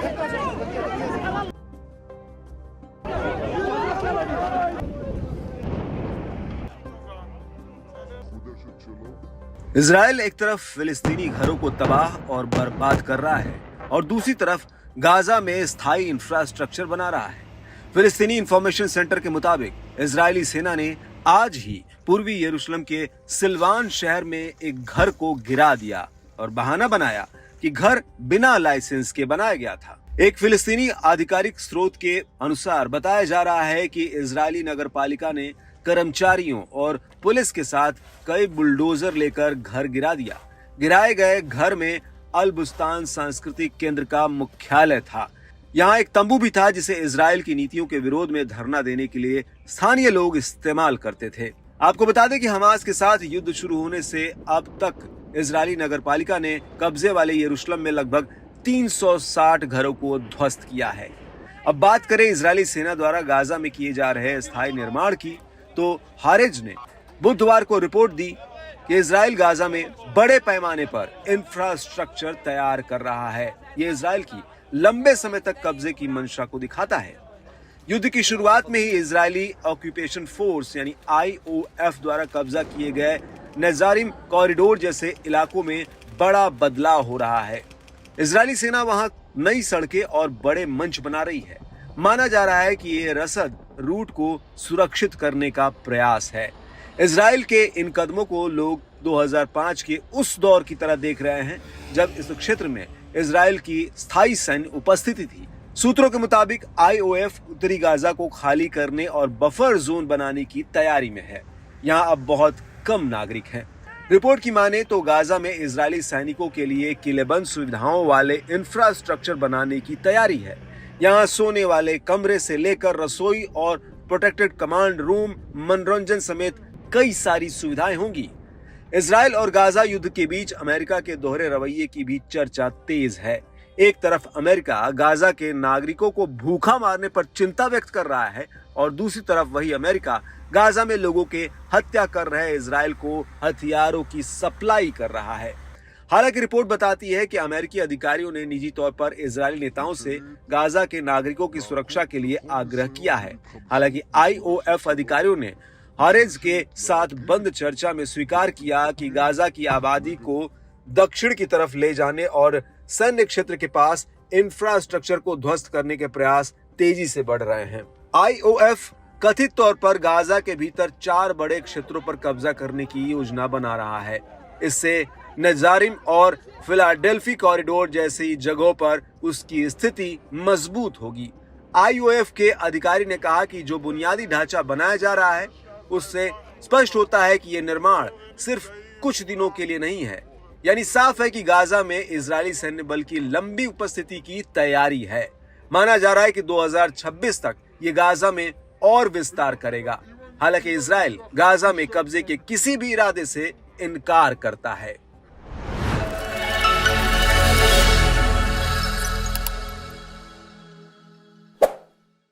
Israel एक तरफ फिलिस्तीनी घरों को तबाह और बर्बाद कर रहा है और दूसरी तरफ गाजा में स्थायी इंफ्रास्ट्रक्चर बना रहा है। फिलिस्तीनी इंफॉर्मेशन सेंटर के मुताबिक इजरायली सेना ने आज ही पूर्वी यरूशलेम के सिलवान शहर में एक घर को गिरा दिया और बहाना बनाया कि घर बिना लाइसेंस के बनाया गया था। एक फिलिस्तीनी आधिकारिक स्रोत के अनुसार बताया जा रहा है कि इजरायली नगरपालिका ने कर्मचारियों और पुलिस के साथ कई बुलडोजर लेकर घर गिरा दिया। गिराए गए घर में अल बुस्तान सांस्कृतिक केंद्र का मुख्यालय था। यहाँ एक तंबू भी था जिसे इजराइल की नीतियों के विरोध में धरना देने के लिए स्थानीय लोग इस्तेमाल करते थे। आपको बता दें कि हमास के साथ युद्ध शुरू होने से अब तक इजरायली नगरपालिका ने कब्जे वाले यरूशलेम में लगभग 360 घरों को ध्वस्त किया है। अब बात करें इजरायली सेना द्वारा गाजा में किए जा रहे स्थायी निर्माण की, तो हारेज ने बुधवार को रिपोर्ट दी कि इजराइल गाजा में बड़े पैमाने पर इंफ्रास्ट्रक्चर तैयार कर रहा है। ये इजराइल की लंबे समय तक कब्जे की मंशा को दिखाता है। युद्ध की शुरुआत में ही इजरायली ऑक्यूपेशन फोर्स यानी IOF द्वारा कब्जा किए गए नेजारिम कॉरिडोर जैसे इलाकों में बड़ा बदलाव हो रहा है। इजरायली सेना वहां नई सड़कें और बड़े मंच बना रही है। माना जा रहा है कि ये रसद रूट को सुरक्षित करने का प्रयास है। इजराइल के इन कदमों को लोग 2005 के उस दौर की तरह देख रहे हैं जब इस क्षेत्र में इजराइल की स्थायी सैन्य उपस्थिति थी। सूत्रों के मुताबिक IOF उत्तरी गाजा को खाली करने और बफर जोन बनाने की तैयारी में है। यहाँ अब बहुत कम नागरिक हैं। रिपोर्ट की माने तो गाजा में इजरायली सैनिकों के लिए किलेबंद सुविधाओं वाले इंफ्रास्ट्रक्चर बनाने की तैयारी है। यहाँ सोने वाले कमरे से लेकर रसोई और प्रोटेक्टेड कमांड रूम, मनोरंजन समेत कई सारी सुविधाएं होंगी। इजराइल और गाजा युद्ध के बीच अमेरिका के दोहरे रवैये की भी चर्चा तेज है। एक तरफ अमेरिका गाजा के नागरिकों को भूखा मारने पर चिंता व्यक्त कर रहा है और दूसरी तरफ वही अमेरिका गाजा में लोगों के हत्या कर रहे इजराइल को हथियारों की सप्लाई कर रहा है। हालांकि रिपोर्ट बताती है कि अमेरिकी अधिकारियों ने निजी तौर पर इजरायली नेताओं से गाजा के नागरिकों की सुरक्षा के लिए आग्रह किया है। हालांकि IOF अधिकारियों ने हारेज के साथ बंद चर्चा में स्वीकार किया कि गाजा की आबादी को दक्षिण की तरफ ले जाने और सैन्य क्षेत्र के पास इंफ्रास्ट्रक्चर को ध्वस्त करने के प्रयास तेजी से बढ़ रहे हैं। IOF कथित तौर पर गाजा के भीतर 4 बड़े क्षेत्रों पर कब्जा करने की योजना बना रहा है। इससे नेजारिम और फिलाडेल्फी कॉरिडोर जैसी जगहों पर उसकी स्थिति मजबूत होगी। IOF के अधिकारी ने कहा कि जो बुनियादी ढांचा बनाया जा रहा है उससे स्पष्ट होता है कि यह निर्माण सिर्फ कुछ दिनों के लिए नहीं है। यानी साफ है कि गाजा में इजरायली सैन्य बल की लंबी उपस्थिति की तैयारी है। माना जा रहा है कि 2026 तक ये गाजा में और विस्तार करेगा। हालांकि इजराइल गाजा में कब्जे के किसी भी इरादे से इनकार करता है।